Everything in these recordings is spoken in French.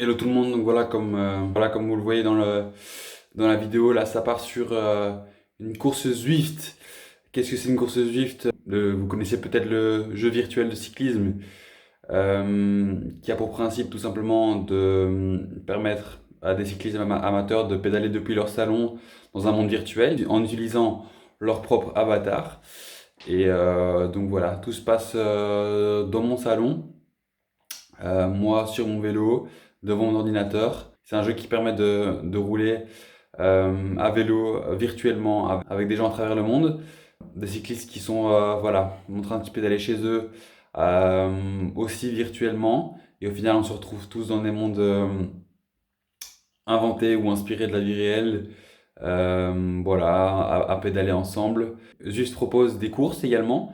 Hello tout le monde, donc voilà, comme vous le voyez dans la vidéo, là ça part sur une course Zwift. Qu'est-ce que c'est une course Zwift? Vous connaissez peut-être le jeu virtuel de cyclisme qui a pour principe tout simplement de permettre à des cyclistes amateurs de pédaler depuis leur salon dans un monde virtuel en utilisant leur propre avatar. Et donc voilà, tout se passe dans mon salon. Moi sur mon vélo, devant mon ordinateur. C'est un jeu qui permet de rouler à vélo virtuellement avec des gens à travers le monde. Des cyclistes qui sont voilà, en train de pédaler chez eux aussi virtuellement. Et au final, on se retrouve tous dans des mondes inventés ou inspirés de la vie réelle. Voilà, à pédaler ensemble. Juste propose des courses également.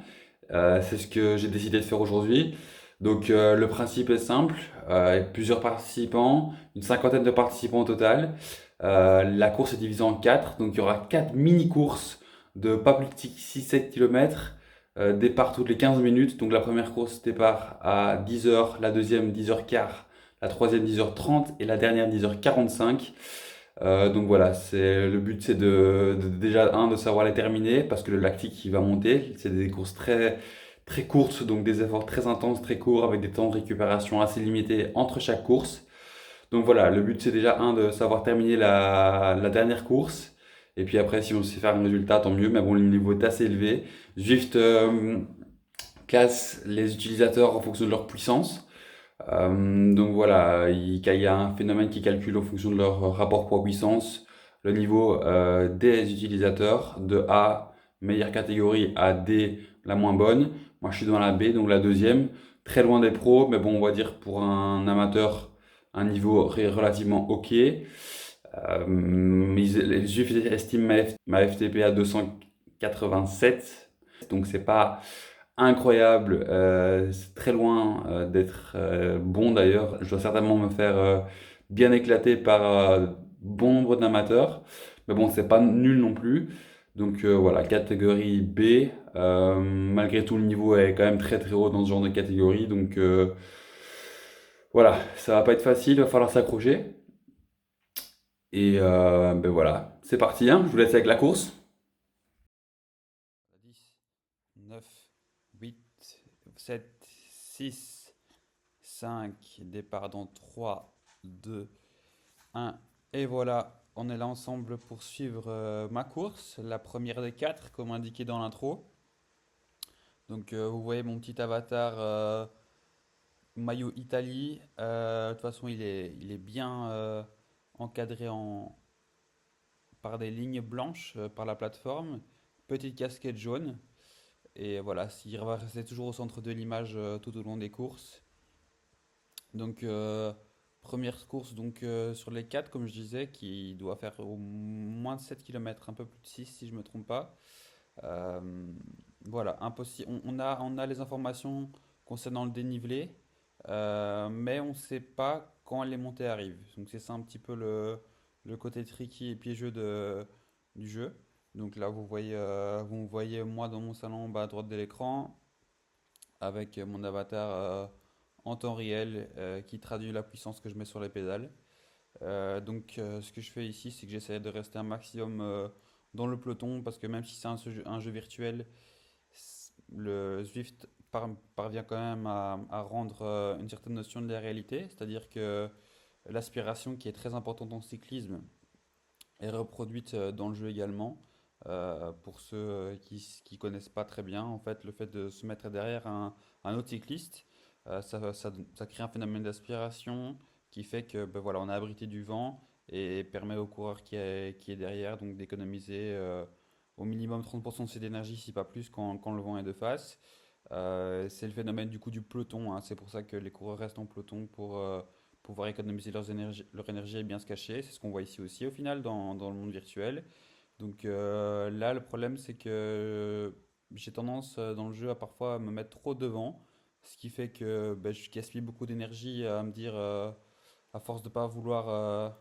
C'est ce que j'ai décidé de faire aujourd'hui. Donc le principe est simple, plusieurs participants, une cinquantaine de participants au total. La course est divisée en quatre, donc il y aura quatre mini-courses de pas plus de 6-7 km, départ toutes les 15 minutes. Donc la première course départ à 10 heures, la deuxième 10h15, la troisième 10h30 et la dernière 10h45. Donc voilà, le but c'est déjà de savoir les terminer parce que le lactique il va monter. C'est des courses très courtes, donc des efforts très intenses, très courts avec des temps de récupération assez limités entre chaque course. Donc voilà, le but c'est déjà de savoir terminer la dernière course. Et puis après, si on sait faire un résultat, tant mieux. Mais bon, le niveau est assez élevé. Zwift classe les utilisateurs en fonction de leur puissance. Donc voilà, il y a un phénomène qui calcule en fonction de leur rapport poids-puissance le niveau des utilisateurs de A, meilleure catégorie, à D, la moins bonne. Moi je suis dans la B, donc la deuxième, très loin des pros, mais bon, on va dire pour un amateur, un niveau relativement ok. Les UF estiment ma FTP à 287, donc c'est pas incroyable, c'est très loin d'être bon d'ailleurs. Je dois certainement me faire bien éclater par bon nombre d'amateurs, mais bon, c'est pas nul non plus. Donc voilà, catégorie B. Malgré tout, le niveau est quand même très haut dans ce genre de catégorie, donc voilà, ça va pas être facile, il va falloir s'accrocher. Et ben voilà, c'est parti, hein, je vous laisse avec la course. 10, 9, 8, 7, 6, 5, départ dans 3, 2, 1. Et voilà, on est là ensemble pour suivre ma course, la première des quatre, comme indiqué dans l'intro. Donc vous voyez mon petit avatar maillot Italie. De toute façon, il est bien encadré par des lignes blanches par la plateforme. Petite casquette jaune. Et voilà, il va rester toujours au centre de l'image tout au long des courses. Donc, première course donc, sur les 4 comme je disais, qui doit faire au moins de 7 km, un peu plus de 6 si je ne me trompe pas. Euh, voilà, impossible. On a les informations concernant le dénivelé, mais on ne sait pas quand les montées arrivent. Donc, c'est ça un petit peu le côté tricky et piégeux du jeu. Donc là, vous voyez moi dans mon salon en bas à droite de l'écran avec mon avatar en temps réel qui traduit la puissance que je mets sur les pédales. Ce que je fais ici, c'est que j'essaie de rester un maximum dans le peloton parce que même si c'est un jeu virtuel, le Zwift parvient quand même à rendre une certaine notion de la réalité, c'est-à-dire que l'aspiration qui est très importante dans le cyclisme est reproduite dans le jeu également. Pour ceux qui connaissent pas très bien, en fait, le fait de se mettre derrière un autre cycliste, ça crée un phénomène d'aspiration qui fait que ben voilà, on a abrité du vent et permet au coureur qui est derrière donc d'économiser au minimum 30% de ses énergies, si pas plus, quand le vent est de face. C'est le phénomène du coup du peloton, hein. C'est pour ça que les coureurs restent en peloton pour pouvoir économiser leur énergie et bien se cacher. C'est ce qu'on voit ici aussi au final dans le monde virtuel. Donc là, le problème, c'est que j'ai tendance dans le jeu à parfois me mettre trop devant, ce qui fait que ben, je gaspille beaucoup d'énergie à me dire, à force de pas vouloir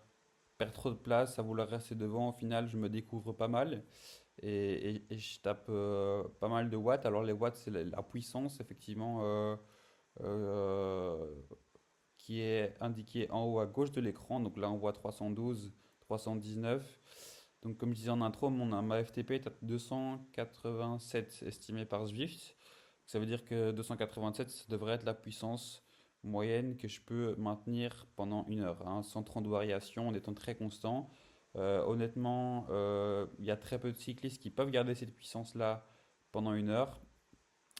perdre trop de place, à vouloir rester devant, au final, je me découvre pas mal et je tape pas mal de watts. Alors les watts, c'est la puissance, effectivement, euh, qui est indiqué en haut à gauche de l'écran. Donc là, on voit 312, 319. Donc comme je disais en intro, ma FTP est à 287 estimée par Zwift. Ça veut dire que 287, ça devrait être la puissance moyenne que je peux maintenir pendant 1 heure, hein, sans trop de variations, en étant très constant. Honnêtement, il y a très peu de cyclistes qui peuvent garder cette puissance-là pendant 1 heure.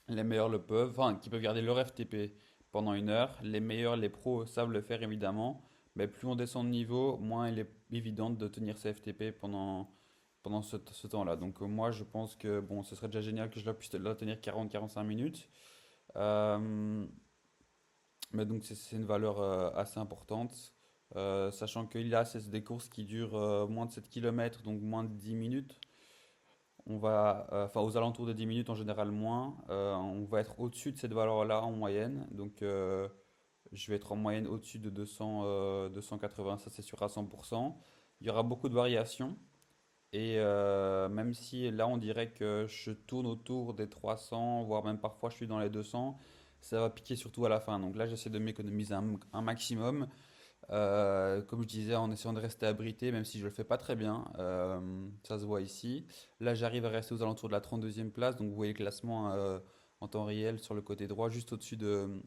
Les meilleurs le peuvent, enfin, qui peuvent garder leur FTP pendant 1 heure. Les meilleurs, les pros, savent le faire évidemment. Mais plus on descend de niveau, moins il est évident de tenir ses FTP pendant ce temps-là. Donc moi, je pense que bon, ce serait déjà génial que je la puisse la tenir 40-45 minutes. Euh, mais donc c'est une valeur assez importante. Sachant qu'il y a des courses qui durent moins de 7 km, donc moins de 10 minutes. Enfin, aux alentours de 10 minutes en général moins. On va être au-dessus de cette valeur-là en moyenne. Donc, je vais être en moyenne au-dessus de 200, 280, ça c'est sûr à 100%. Il y aura beaucoup de variations. Et même si là on dirait que je tourne autour des 300, voire même parfois je suis dans les 200, ça va piquer surtout à la fin. Donc là j'essaie de m'économiser un maximum. Comme je disais, en essayant de rester abrité, même si je le fais pas très bien, ça se voit ici. Là, j'arrive à rester aux alentours de la 32e place, donc vous voyez le classement en temps réel sur le côté droit, juste au-dessus de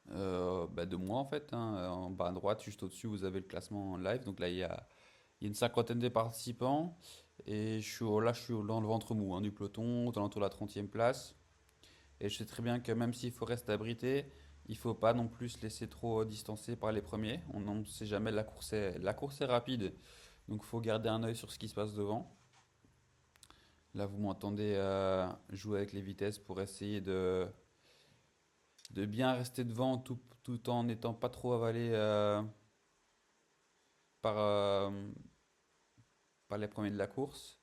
moi en fait, hein. En bas à droite, juste au-dessus, vous avez le classement en live. Donc là, il y a une cinquantaine de participants et je suis dans le ventre mou, hein, du peloton, aux alentours de la 30e place. Et je sais très bien que même s'il faut rester abrité, il faut pas non plus se laisser trop distancer par les premiers. On ne sait jamais, la course est rapide, donc il faut garder un œil sur ce qui se passe devant. Là, vous m'entendez jouer avec les vitesses pour essayer de bien rester devant tout en n'étant pas trop avalé par, euh, par les premiers de la course.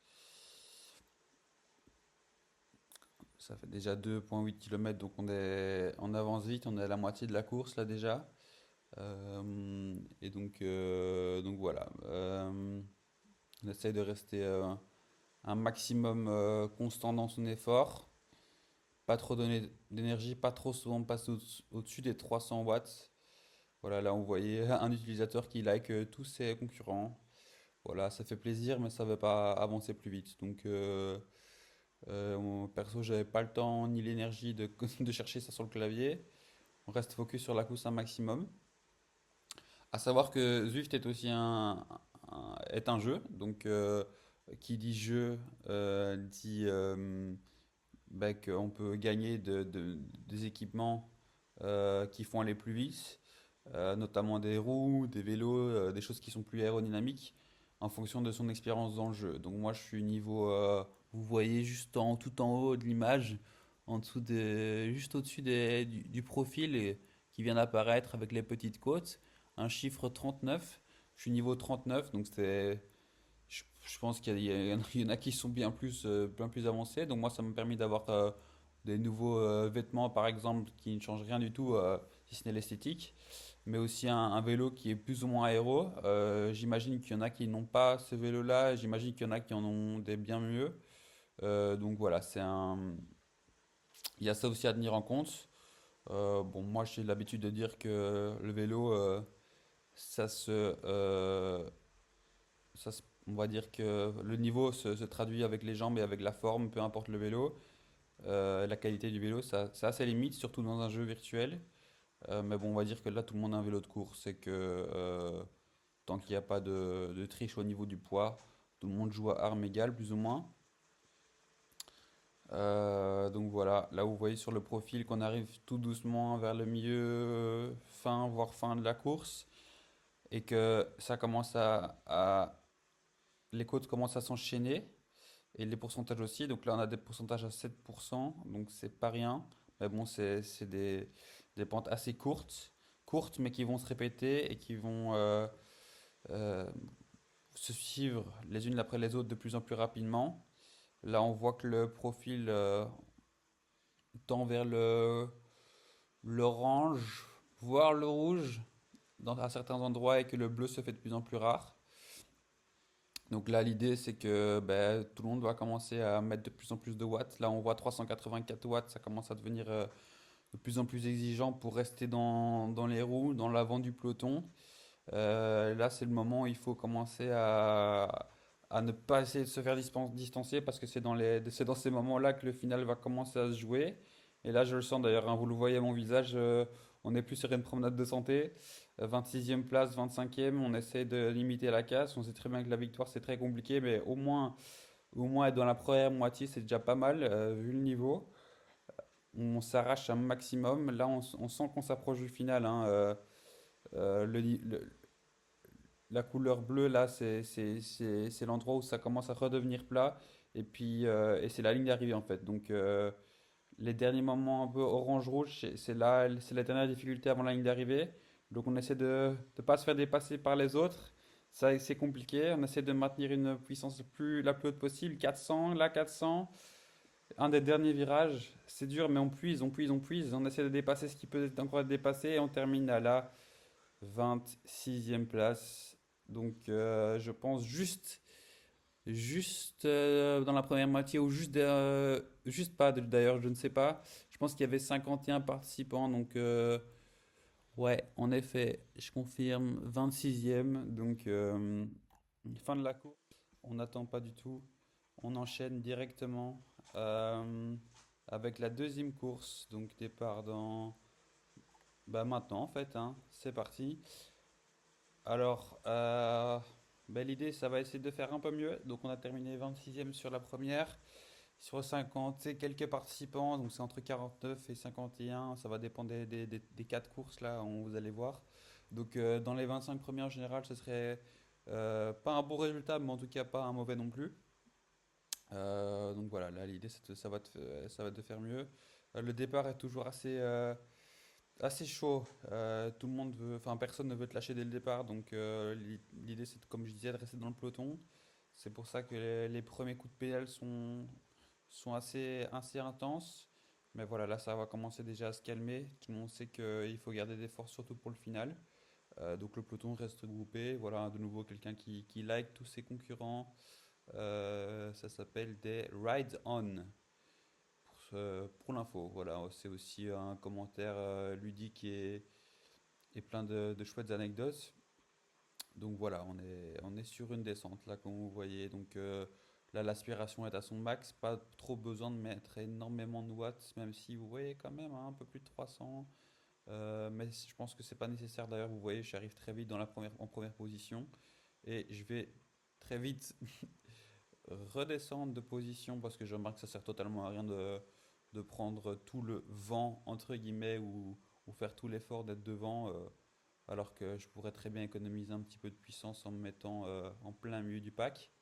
Ça fait déjà 2,8 km, donc on avance vite, on est à la moitié de la course là déjà. Et donc voilà. On essaye de rester un maximum constant dans son effort. Pas trop donner d'énergie, pas trop souvent passer au-dessus des 300 watts. Voilà, là on voyait un utilisateur qui like tous ses concurrents. Voilà, ça fait plaisir, mais ça ne veut pas avancer plus vite. Donc, perso, j'avais pas le temps ni l'énergie de chercher ça sur le clavier. On reste focus sur la course un maximum. À savoir que Zwift est aussi est un jeu, donc qui dit jeu dit qu'on peut gagner des équipements qui font aller plus vite, notamment des roues, des vélos, des choses qui sont plus aérodynamiques en fonction de son expérience dans le jeu. Donc moi je suis niveau, vous voyez tout en haut de l'image, juste au-dessus du profil qui vient d'apparaître avec les petites côtes, un chiffre 39. Je suis niveau 39, donc je pense qu'il y en a qui sont bien plus avancés. Donc moi, ça m'a permis d'avoir des nouveaux vêtements, par exemple, qui ne changent rien du tout, si ce n'est l'esthétique. Mais aussi un vélo qui est plus ou moins aéro. J'imagine qu'il y en a qui n'ont pas ce vélo-là. J'imagine qu'il y en a qui en ont des bien mieux. Donc voilà, il y a ça aussi à tenir en compte. Bon, moi, j'ai l'habitude de dire que le vélo, ça se, on va dire que le niveau se traduit avec les jambes et avec la forme, peu importe le vélo. La qualité du vélo, ça a ses limites, surtout dans un jeu virtuel. Mais bon, on va dire que là, tout le monde a un vélo de course et que tant qu'il n'y a pas de triche au niveau du poids, tout le monde joue à armes égales, plus ou moins. Donc voilà, là vous voyez sur le profil qu'on arrive tout doucement vers le milieu, fin, voire fin de la course, et que ça commence les côtes commencent à s'enchaîner, et les pourcentages aussi. Donc là on a des pourcentages à 7%, donc c'est pas rien. Mais bon, c'est des pentes assez courtes, mais qui vont se répéter et qui vont euh, se suivre les unes après les autres de plus en plus rapidement. Là on voit que le profil tend vers l'orange, voire le rouge à certains endroits et que le bleu se fait de plus en plus rare. Donc là, l'idée, c'est que ben, tout le monde va commencer à mettre de plus en plus de watts. Là, on voit 384 watts, ça commence à devenir de plus en plus exigeant pour rester dans les roues, dans l'avant du peloton. Là, c'est le moment où il faut commencer à ne pas essayer de se faire distancier parce que c'est dans ces moments-là que le final va commencer à se jouer. Et là, je le sens d'ailleurs, hein, vous le voyez à mon visage, on est plus sur une promenade de santé. 26e place, 25e, on essaie de limiter la casse. On sait très bien que la victoire, c'est très compliqué, mais au moins être dans la première moitié, c'est déjà pas mal, vu le niveau. On s'arrache un maximum. Là, on sent qu'on s'approche du final, hein. Le, ni- le- la couleur bleue, là, c'est l'endroit où ça commence à redevenir plat. Et c'est la ligne d'arrivée, en fait. Donc, les derniers moments un peu orange-rouge, c'est la dernière difficulté avant la ligne d'arrivée. Donc, on essaie de ne pas se faire dépasser par les autres. Ça, c'est compliqué. On essaie de maintenir une puissance la plus haute possible. 400, là, 400. Un des derniers virages. C'est dur, mais on puise, on puise, on puise. On essaie de dépasser ce qui peut encore être dépassé. Et on termine à la 26e place. Donc, je pense juste dans la première moitié ou juste pas d'ailleurs, je ne sais pas. Je pense qu'il y avait 51 participants. Donc, ouais, en effet, je confirme 26e. Donc, fin de la course. On n'attend pas du tout. On enchaîne directement euh, avec la deuxième course. Donc, départ dans. Bah maintenant en fait, hein, c'est parti. Alors, ben, l'idée, ça va essayer de faire un peu mieux. Donc, on a terminé 26e sur la première. Sur 50, c'est quelques participants. Donc, c'est entre 49 et 51. Ça va dépendre des quatre courses, là, vous allez voir. Donc, dans les 25 premiers, en général, ce serait pas un bon résultat, mais en tout cas, pas un mauvais non plus. Donc, voilà, là, l'idée, ça va te faire mieux. Le départ est toujours assez chaud. Tout le monde veut, enfin personne ne veut te lâcher dès le départ, donc l'idée c'est comme je disais de rester dans le peloton. C'est pour ça que les premiers coups de pédale sont assez intenses. Mais voilà, là ça va commencer déjà à se calmer. Tout le monde sait qu'il faut garder des forces surtout pour le final. Donc le peloton reste groupé. Voilà, de nouveau quelqu'un qui like tous ses concurrents. Ça s'appelle des ride on pour l'info. Voilà, c'est aussi un commentaire ludique et plein de chouettes anecdotes. Donc voilà, on est sur une descente là, comme vous voyez. Donc là, l'aspiration est à son max. Pas trop besoin de mettre énormément de watts, même si vous voyez quand même hein, un peu plus de 300. Mais je pense que c'est pas nécessaire. D'ailleurs, vous voyez, j'arrive très vite en première position. Et je vais très vite redescendre de position parce que je remarque que ça sert totalement à rien de prendre tout le vent, entre guillemets, ou faire tout l'effort d'être devant, alors que je pourrais très bien économiser un petit peu de puissance en me mettant en plein milieu du pack.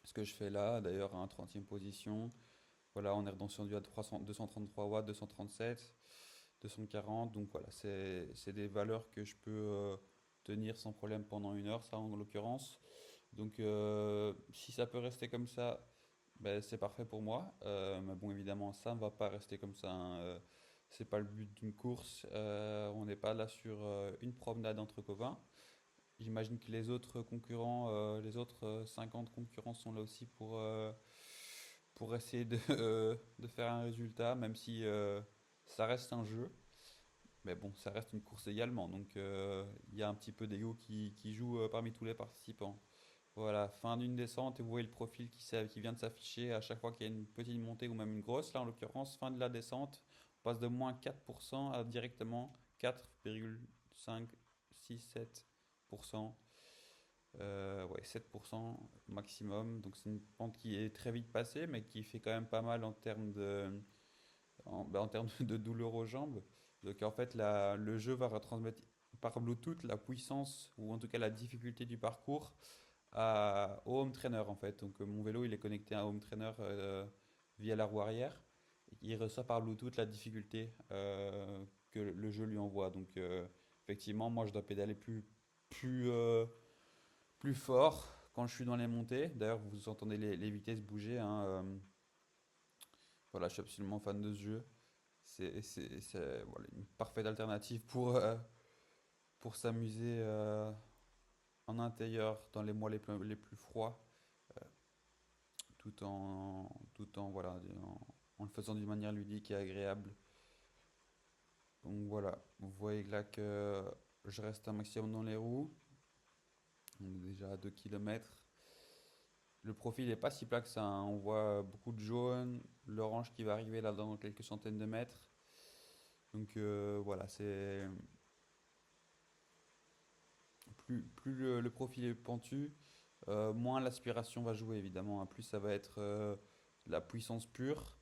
Ce que je fais là, d'ailleurs, à un 30e position. Voilà, on est redescendu à 233 watts, 237, 240. Donc voilà, c'est des valeurs que je peux tenir sans problème pendant une heure, ça en l'occurrence. Donc si ça peut rester comme ça, ben, c'est parfait pour moi. Mais bon, évidemment, ça ne va pas rester comme ça, hein. C'est pas le but d'une course. On n'est pas là sur une promenade entre copains. J'imagine que les autres 50 concurrents sont là aussi pour essayer de faire un résultat, même si ça reste un jeu. Mais bon, ça reste une course également. Donc il y a un petit peu d'ego qui joue parmi tous les participants. Voilà, fin d'une descente et vous voyez le profil qui vient de s'afficher à chaque fois qu'il y a une petite montée ou même une grosse. Là, en l'occurrence, fin de la descente, on passe de moins 4% à directement 4,567%. Ouais, 7% maximum. Donc c'est une pente qui est très vite passée, mais qui fait quand même pas mal en termes de douleur aux jambes. Donc en fait, le jeu va retransmettre par Bluetooth la puissance ou en tout cas la difficulté du parcours au home trainer en fait. Donc mon vélo il est connecté à un home trainer via la roue arrière. Il reçoit par Bluetooth la difficulté que le jeu lui envoie. Donc effectivement, moi je dois pédaler plus, euh, plus fort quand je suis dans les montées. D'ailleurs, vous entendez les vitesses bouger, hein. Voilà, je suis absolument fan de ce jeu. Voilà, une parfaite alternative pour s'amuser en intérieur dans les mois les plus froids, tout en le faisant d'une manière ludique et agréable. Donc voilà, vous voyez là que je reste un maximum dans les roues. On est déjà à 2 km. Le profil n'est pas si plat que ça, hein. On voit beaucoup de jaune, l'orange qui va arriver là dans quelques centaines de mètres. Donc voilà, c'est plus le profil est pentu, moins l'aspiration va jouer évidemment, hein. Plus ça va être de la puissance pure.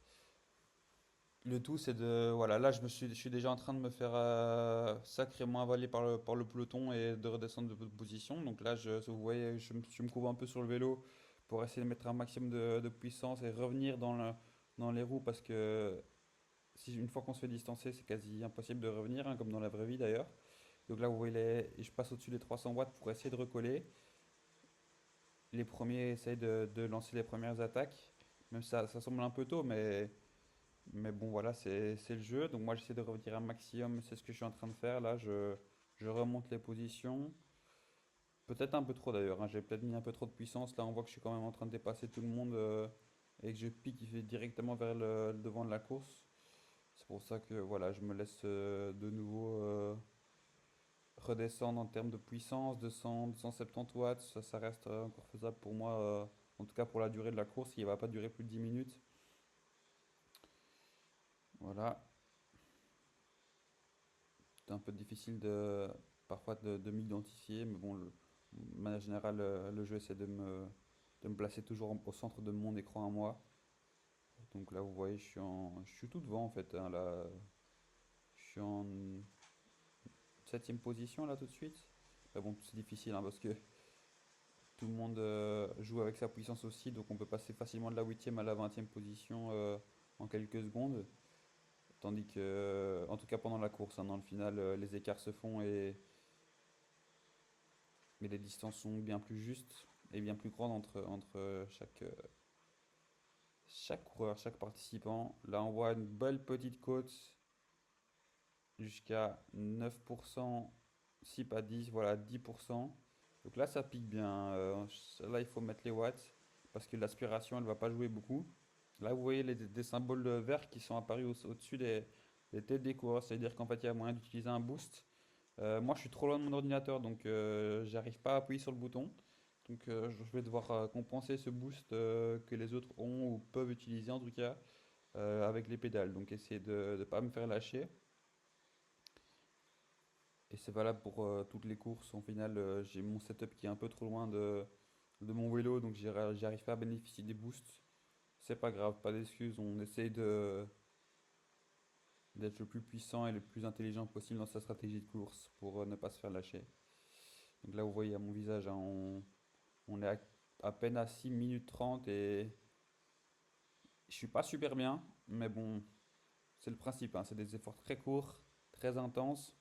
Le tout, c'est de. Voilà, là, je suis déjà en train de me faire sacrément avaler par le peloton et de redescendre de position. Donc là, vous voyez, je me couvre un peu sur le vélo pour essayer de mettre un maximum de puissance et revenir dans les roues parce que si une fois qu'on se fait distancer, c'est quasi impossible de revenir, hein, comme dans la vraie vie d'ailleurs. Donc là, vous voyez, je passe au-dessus des 300 watts pour essayer de recoller. Les premiers essayent de lancer les premières attaques. Même ça semble un peu tôt, mais bon, voilà, c'est le jeu. Donc moi, j'essaie de revenir un maximum. C'est ce que je suis en train de faire. Là, je remonte les positions. Peut-être un peu trop d'ailleurs, hein. J'ai peut-être mis un peu trop de puissance. Là, on voit que je suis quand même en train de dépasser tout le monde et que je pique directement vers le devant de la course. C'est pour ça que voilà, je me laisse de nouveau redescendre en termes de puissance, 200, 270 watts. Ça reste encore faisable pour moi, en tout cas pour la durée de la course. Il ne va pas durer plus de 10 minutes. Voilà. C'est un peu difficile parfois de m'identifier, mais bon, de manière générale, le jeu essaie de me placer toujours au centre de mon écran à moi. Donc là, vous voyez, je suis tout devant en fait, hein, là, je suis en septième position là tout de suite. Mais bon, c'est difficile, hein, parce que tout le monde joue avec sa puissance aussi, donc on peut passer facilement de la huitième à la 20e position en quelques secondes. Tandis que, en tout cas pendant la course, hein, dans le final, les écarts se font mais les distances sont bien plus justes et bien plus grandes entre chaque coureur, chaque participant. Là, on voit une belle petite côte jusqu'à 9%, si pas 10, voilà 10%. Donc là, ça pique bien. Là, il faut mettre les watts parce que l'aspiration, elle va pas jouer beaucoup. Là, vous voyez des symboles verts qui sont apparus au-dessus des têtes des coureurs. C'est-à-dire qu'en fait, il y a moyen d'utiliser un boost. Moi, je suis trop loin de mon ordinateur, donc j'arrive pas à appuyer sur le bouton. Donc, je vais devoir compenser ce boost que les autres ont ou peuvent utiliser en tout cas avec les pédales. Donc, essayer de ne pas me faire lâcher. Et c'est valable pour toutes les courses. En final, j'ai mon setup qui est un peu trop loin de mon vélo, donc j'arrive pas à bénéficier des boosts. C'est pas grave, pas d'excuses. On essaye d'être le plus puissant et le plus intelligent possible dans sa stratégie de course pour ne pas se faire lâcher. Donc là, vous voyez à mon visage, hein, on est à peine à 6 minutes 30 et je suis pas super bien, mais bon, c'est le principe, hein. C'est des efforts très courts, très intenses.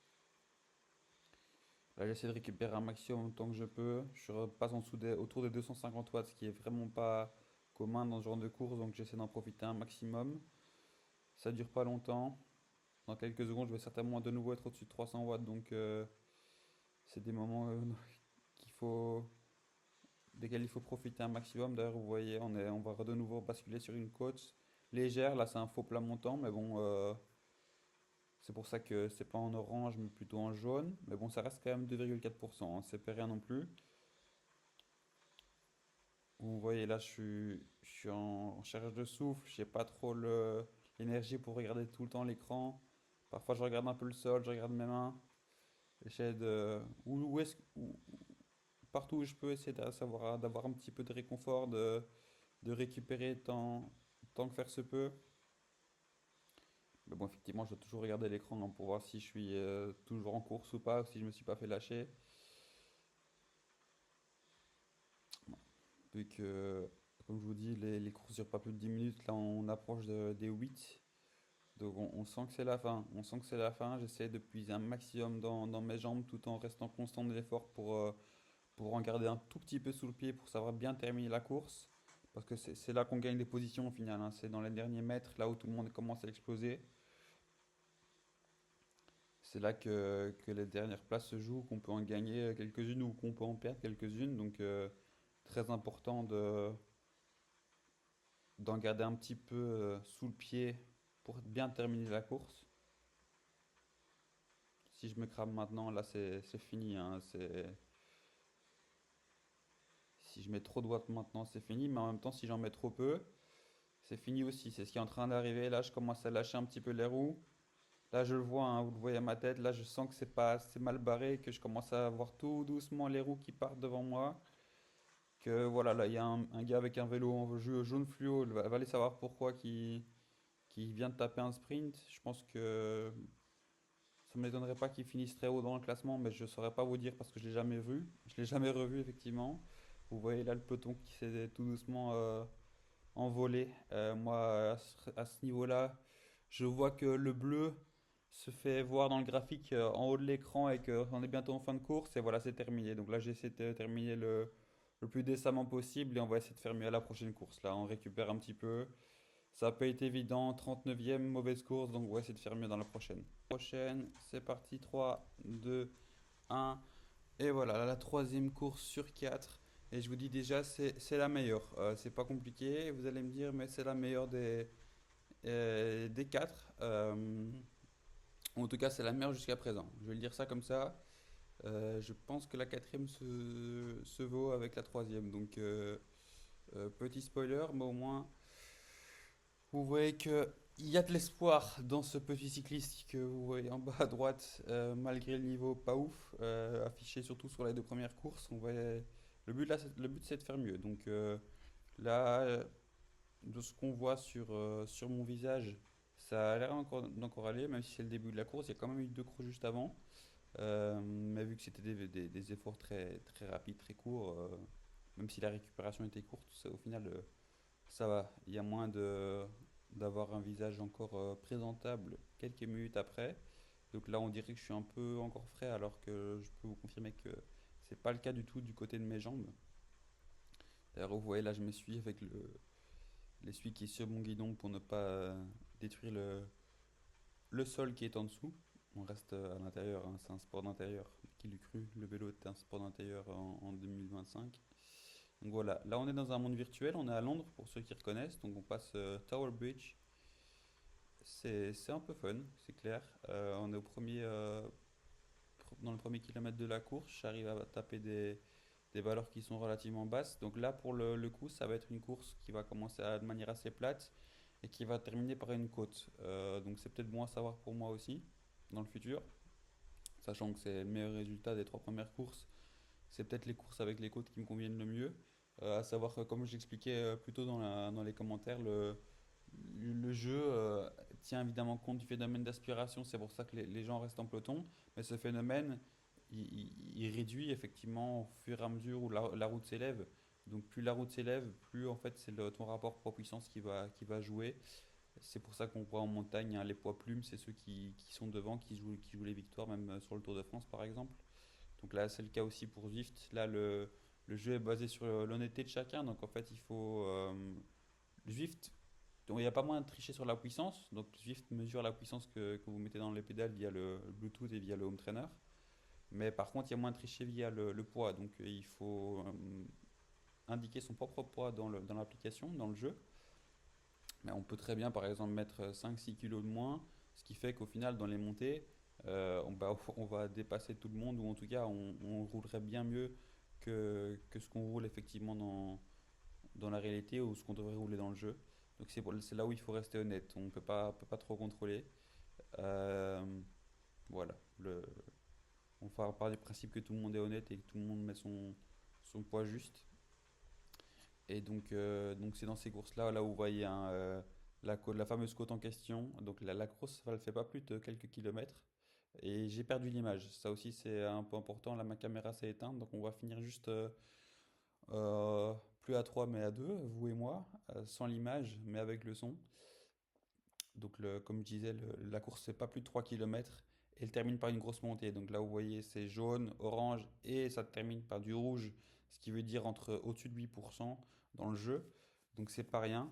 Là, j'essaie de récupérer un maximum autant que je peux. Je repasse autour des 250 watts, ce qui est vraiment pas commun dans ce genre de course, donc j'essaie d'en profiter un maximum. Ça dure pas longtemps. Dans quelques secondes, je vais certainement de nouveau être au-dessus de 300 watts, donc c'est des moments qu'il faut, desquels il faut profiter un maximum. D'ailleurs, vous voyez, on va de nouveau basculer sur une côte légère. Là, c'est un faux plat montant, mais bon, c'est pour ça que c'est pas en orange, mais plutôt en jaune. Mais bon, ça reste quand même 2,4%, hein. C'est pas rien non plus. Vous voyez, là, je suis en recherche de souffle. J'ai pas trop l'énergie pour regarder tout le temps l'écran. Parfois, je regarde un peu le sol, je regarde mes mains. J'essaie de. Où est-ce, partout où je peux essayer d'avoir un petit peu de réconfort, de récupérer tant que faire se peut. Mais bon, effectivement, je dois toujours regarder l'écran, hein, pour voir si je suis toujours en course ou pas, ou si je me suis pas fait lâcher. Vu que, comme je vous dis, les courses durent pas plus de 10 minutes. Là, on approche des 8. Donc, on sent que c'est la fin. On sent que c'est la fin. J'essaie de puiser un maximum dans mes jambes tout en restant constant de l'effort pour en garder un tout petit peu sous le pied pour savoir bien terminer la course. Parce que c'est là qu'on gagne des positions au final, hein. C'est dans les derniers mètres, là où tout le monde commence à exploser. C'est là que les dernières places se jouent, qu'on peut en gagner quelques-unes ou qu'on peut en perdre quelques-unes. Donc très important d'en garder un petit peu sous le pied pour bien terminer la course. si je me crame maintenant, là c'est fini, hein, si je mets trop de watts maintenant, c'est fini, mais en même temps, si j'en mets trop peu, c'est fini aussi. C'est ce qui est en train d'arriver. Là, je commence à lâcher un petit peu les roues. Là, je le vois, hein, vous le voyez à ma tête. Là, je sens que c'est pas assez mal barré, que je commence à voir tout doucement les roues qui partent devant moi. Que voilà, là, il y a un gars avec un vélo en jaune fluo. Va aller savoir pourquoi qui vient de taper un sprint. Je pense que ça ne m'étonnerait pas qu'il finisse très haut dans le classement, mais je ne saurais pas vous dire parce que je l'ai jamais vu. Je l'ai jamais revu, effectivement. Vous voyez là le peloton qui s'est tout doucement envolé. Moi, à ce niveau-là, je vois que le bleu se fait voir dans le graphique en haut de l'écran et qu'on est bientôt en fin de course. Et voilà, c'est terminé. Donc là, j'essaie de terminer le plus décemment possible et on va essayer de faire mieux à la prochaine course. Là, on récupère un petit peu. Ça n'a pas été évident. 39e, mauvaise course. Donc on va essayer de faire mieux dans la prochaine. Prochaine, c'est parti. 3, 2, 1. Et voilà, la troisième course sur 4. Et je vous dis déjà, c'est la meilleure. C'est pas compliqué, vous allez me dire, mais c'est la meilleure des 4. En tout cas, c'est la meilleure jusqu'à présent. Je vais le dire ça comme ça. Je pense que la quatrième se vaut avec la troisième. Donc, petit spoiler, mais au moins, vous voyez que il y a de l'espoir dans ce petit cycliste que vous voyez en bas à droite, malgré le niveau pas ouf, affiché surtout sur les deux premières courses. Le but là, le but c'est de faire mieux. Donc là, de ce qu'on voit sur mon visage, ça a l'air encore d'encore aller, même si c'est le début de la course. Il y a quand même eu deux courses juste avant. Mais vu que c'était des efforts très, très rapides, très courts, même si la récupération était courte, au final, ça va. Il y a moins d'avoir un visage encore présentable quelques minutes après. Donc là, on dirait que je suis un peu encore frais, alors que je peux vous confirmer que c'est pas le cas du tout du côté de mes jambes. D'ailleurs, vous voyez, là, je m'essuie avec l'essuie qui est sur mon guidon pour ne pas détruire le sol qui est en dessous. On reste à l'intérieur, hein, c'est un sport d'intérieur. Qui l'eût cru, le vélo est un sport d'intérieur en 2025. Donc voilà, là on est dans un monde virtuel, on est à Londres pour ceux qui reconnaissent, donc on passe Tower Bridge. C'est un peu fun, c'est clair. On est dans le premier kilomètre de la course, j'arrive à taper des valeurs qui sont relativement basses. Donc là pour le coup, ça va être une course qui va commencer de manière assez plate et qui va terminer par une côte. Donc c'est peut-être bon à savoir pour moi aussi dans le futur, sachant que c'est le meilleur résultat des trois premières courses. C'est peut-être les courses avec les côtes qui me conviennent le mieux. À savoir que, comme j'expliquais plus tôt dans les commentaires, le jeu tient évidemment compte du phénomène d'aspiration, c'est pour ça que les gens restent en peloton, mais ce phénomène, il réduit effectivement au fur et à mesure où la route s'élève. Donc plus la route s'élève, plus en fait c'est ton rapport poids-puissance qui va jouer. C'est pour ça qu'on voit en montagne, hein, les poids plumes, c'est ceux qui sont devant, qui jouent les victoires, même sur le Tour de France par exemple. Donc là, c'est le cas aussi pour Zwift. Là, le jeu est basé sur l'honnêteté de chacun. Donc en fait, il faut. Zwift, donc, il n'y a pas moyen de tricher sur la puissance. Donc Zwift mesure la puissance que vous mettez dans les pédales via le Bluetooth et via le home trainer. Mais par contre, il y a moins de tricher via le poids. Donc il faut indiquer son propre poids dans l'application, dans le jeu. Mais on peut très bien, par exemple, mettre 5-6 kilos de moins, ce qui fait qu'au final, dans les montées, on va dépasser tout le monde, ou en tout cas, on roulerait bien mieux que ce qu'on roule effectivement dans la réalité ou ce qu'on devrait rouler dans le jeu. Donc c'est là où il faut rester honnête. On ne peut pas trop contrôler. Euh, voilà. On part du principe que tout le monde est honnête et que tout le monde met son poids juste. Et donc c'est dans ces courses-là, là où vous voyez hein, la fameuse côte en question. Donc la course, ça ne fait pas plus de quelques kilomètres. Et j'ai perdu l'image. Ça aussi, c'est un peu important. Là, ma caméra s'est éteinte. Donc on va finir juste plus à 3 mais à 2 vous et moi, sans l'image, mais avec le son. Donc comme je disais, la course, c'est pas plus de 3 kilomètres. Et elle termine par une grosse montée. Donc là, vous voyez, c'est jaune, orange et ça termine par du rouge, ce qui veut dire entre au-dessus de 8% dans le jeu. Donc c'est pas rien.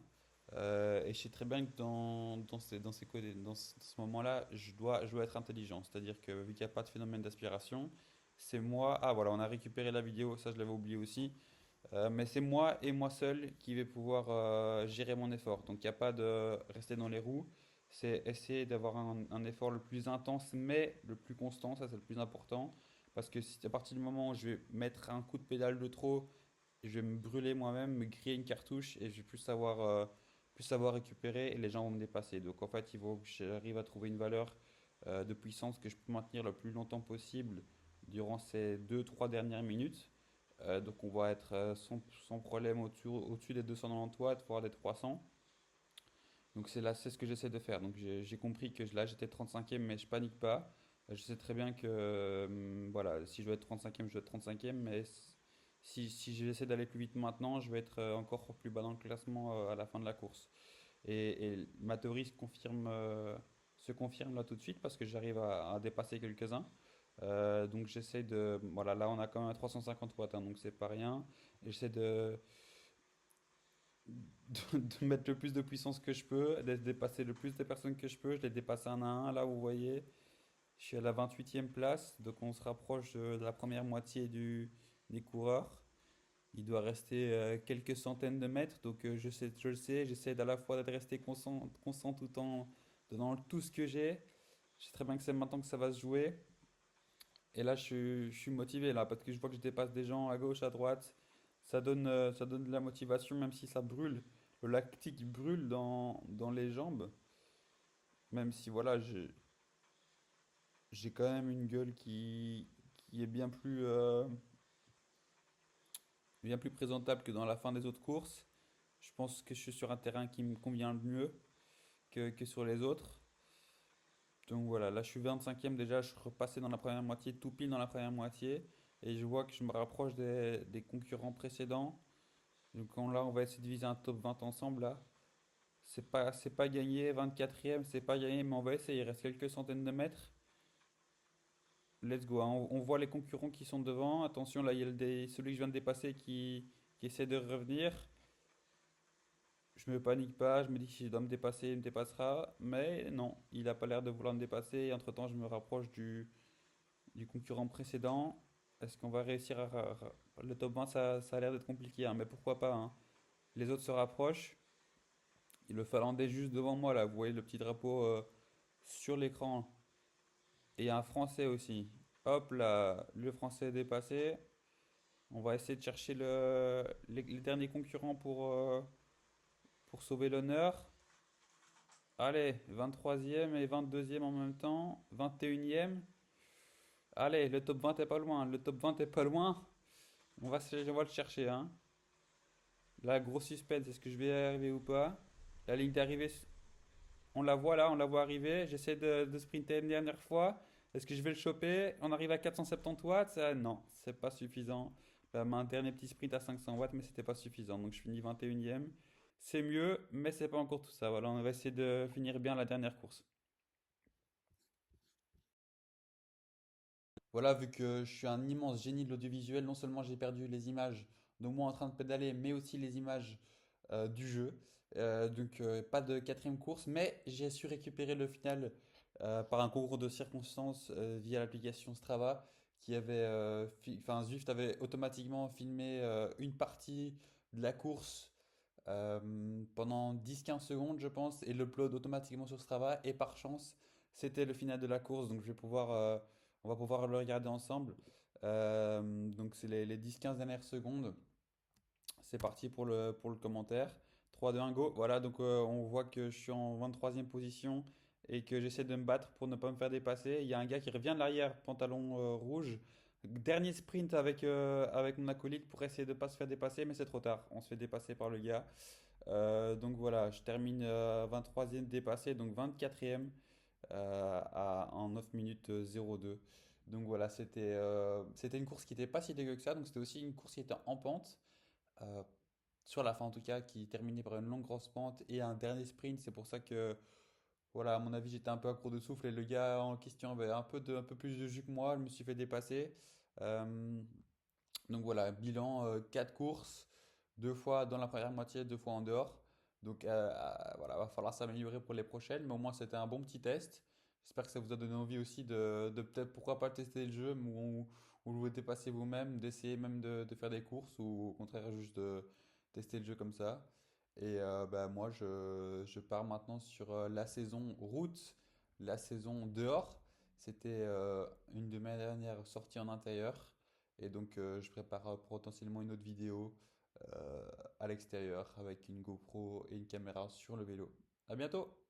Et je sais très bien que dans ce moment-là, je dois être intelligent. C'est-à-dire que vu qu'il n'y a pas de phénomène d'aspiration, c'est moi. Ah voilà, on a récupéré la vidéo, ça je l'avais oublié aussi. Mais c'est moi et moi seul qui vais pouvoir gérer mon effort. Donc il n'y a pas de rester dans les roues. c'est essayer d'avoir un effort le plus intense, mais le plus constant, ça c'est le plus important. Parce que si à partir du moment où je vais mettre un coup de pédale de trop, je vais me brûler moi-même, me griller une cartouche et je vais plus savoir récupérer et les gens vont me dépasser. Donc en fait, il faut que j'arrive à trouver une valeur de puissance que je peux maintenir le plus longtemps possible durant ces deux trois dernières minutes. Donc on va être sans problème au-dessus des 290 watts, voire des 300. Donc c'est ce que j'essaie de faire. Donc j'ai compris que là j'étais 35e, mais je panique pas. Je sais très bien que voilà, si je veux être 35e, je dois être 35e, mais si j'essaie d'aller plus vite maintenant, je vais être encore plus bas dans le classement à la fin de la course. Et ma théorie se confirme là tout de suite parce que j'arrive à dépasser quelques-uns. Donc j'essaie de... Voilà, là on a quand même 350 watts, hein, donc c'est pas rien. Et j'essaie de mettre le plus de puissance que je peux, de dépasser le plus de personnes que je peux. Je les dépasse un à un. Là, vous voyez, je suis à la 28e place, donc on se rapproche de la première moitié des coureurs. Il doit rester quelques centaines de mètres, donc je le sais, j'essaie à la fois de rester constant tout en donnant tout ce que j'ai. Je sais très bien que c'est maintenant que ça va se jouer. Et là, je suis motivé là, parce que je vois que je dépasse des gens à gauche, à droite. Ça donne de la motivation, même si ça brûle. Le lactique brûle dans les jambes. Même si voilà, j'ai quand même une gueule qui est bien plus présentable que dans la fin des autres courses. Je pense que je suis sur un terrain qui me convient le mieux que sur les autres. Donc voilà, là je suis 25e déjà, je suis repassé dans la première moitié, tout pile dans la première moitié. Et je vois que je me rapproche des concurrents précédents. Donc là, on va essayer de viser un top 20 ensemble là. C'est pas gagné, 24e, c'est pas gagné, mais on va essayer. Il reste quelques centaines de mètres. Let's go, hein. On voit les concurrents qui sont devant. Attention, là, il y a celui que je viens de dépasser qui essaie de revenir. Je me panique pas, je me dis que si je dois me dépasser, il me dépassera. Mais non, il a pas l'air de vouloir me dépasser. Et entre-temps, je me rapproche du concurrent précédent. Est-ce qu'on va réussir Le top 20, ça a l'air d'être compliqué, hein, mais pourquoi pas, hein. Les autres se rapprochent. Et le Finlandais juste devant moi, là, vous voyez le petit drapeau sur l'écran. Et il y a un Français aussi. Hop là, le Français est dépassé. On va essayer de chercher les derniers concurrents pour sauver l'honneur. Allez, 23e et 22e en même temps. 21e. Allez, le top 20 est pas loin. Le top 20 est pas loin. On va le chercher, hein. Là, gros suspense, est-ce que je vais y arriver ou pas? La ligne d'arrivée, on la voit là, on la voit arriver. J'essaie de sprinter une dernière fois. Est-ce que je vais le choper? On arrive à 470 watts? Non, c'est pas suffisant. Un dernier petit sprint à 500 watts, mais c'était pas suffisant. Donc je finis 21e. C'est mieux, mais c'est pas encore tout ça. Voilà, on va essayer de finir bien la dernière course. Voilà, vu que je suis un immense génie de l'audiovisuel, non seulement j'ai perdu les images de moi en train de pédaler, mais aussi les images du jeu. Pas de quatrième course, mais j'ai su récupérer le final par un concours de circonstances via l'application Strava, enfin Zwift avait automatiquement filmé une partie de la course pendant 10-15 secondes, je pense, et l'upload automatiquement sur Strava. Et par chance, c'était le final de la course, donc on va pouvoir le regarder ensemble. Donc c'est les 10-15 dernières secondes. C'est parti pour le commentaire. 3, 2, 1, go. Voilà, donc on voit que je suis en 23e position et que j'essaie de me battre pour ne pas me faire dépasser. Il y a un gars qui revient de l'arrière, pantalon rouge. Dernier sprint avec mon acolyte pour essayer de ne pas se faire dépasser, mais c'est trop tard. On se fait dépasser par le gars. Donc voilà, je termine 23e dépassé, donc 24e en 9 minutes 02. Donc voilà, c'était une course qui n'était pas si dégueu que ça, donc c'était aussi une course qui était en pente, euh, sur la fin en tout cas, qui terminait par une longue grosse pente et un dernier sprint. C'est pour ça que, voilà, à mon avis, j'étais un peu à court de souffle et le gars en question avait un peu plus de jus que moi, je me suis fait dépasser. Euh, donc voilà, bilan 4 courses, deux fois dans la première moitié, deux fois en dehors. Donc voilà, va falloir s'améliorer pour les prochaines, mais au moins c'était un bon petit test. J'espère que ça vous a donné envie aussi de peut-être pourquoi pas tester le jeu ou le dépasser vous-même, d'essayer même de faire des courses ou au contraire juste de tester le jeu comme ça. Et bah, moi, je pars maintenant sur la saison route, la saison dehors. C'était une de mes dernières sorties en intérieur. Et donc, je prépare potentiellement une autre vidéo à l'extérieur avec une GoPro et une caméra sur le vélo. À bientôt!